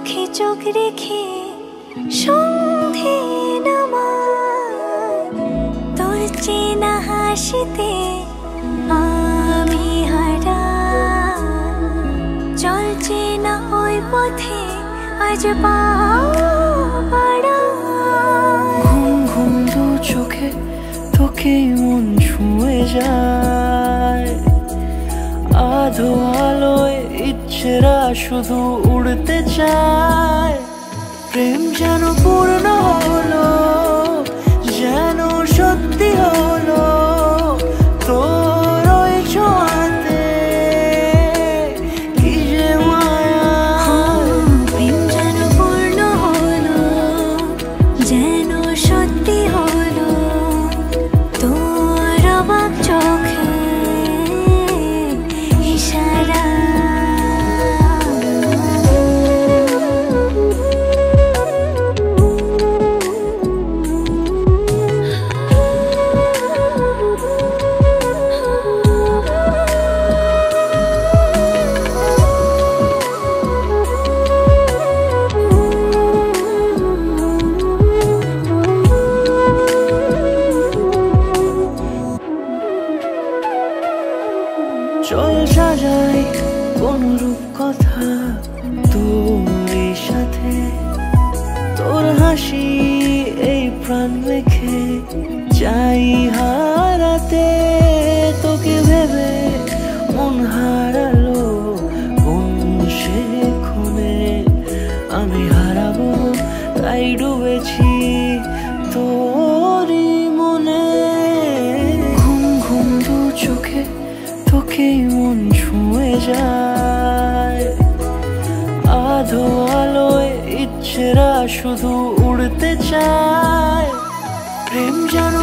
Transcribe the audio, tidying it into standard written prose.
চোখে চোখ রেখে সন্ধে নামায় তোর চেনা হাসিতে আমি হারা চল চেনা ওই পথে আজ পাড়া ঘুম ঘুম দু চোখে তোকে মন ছুঁয়ে যায় আধো আলোয় ইচ্ছেরা শুধু উড়তে চায় প্রেম যেন পূর্ণ হলো যেন সত্যি হলো তোর ওই ছোঁয়াতে কি যে মায়া প্রেম যেন পূর্ণ হলো যেন সত্যি হলো তোর অবাক চোখে ইশারা চল সাজাই কোন রূপ কথা তোর সাথে তোর হাসি এই প্রাণ রেখে চাই হারাতে তোকে ভেবে মন হারালো কোন সে ক্ষণে আমি হারাবো তাই ডুবেছি তোরই মনে ঘুম ঘুম দু চোখে তোকে মন ছুঁয়ে যায় আধো আলোয় ইচ্ছেরা শুধু উড়তে চায় প্রেম যেন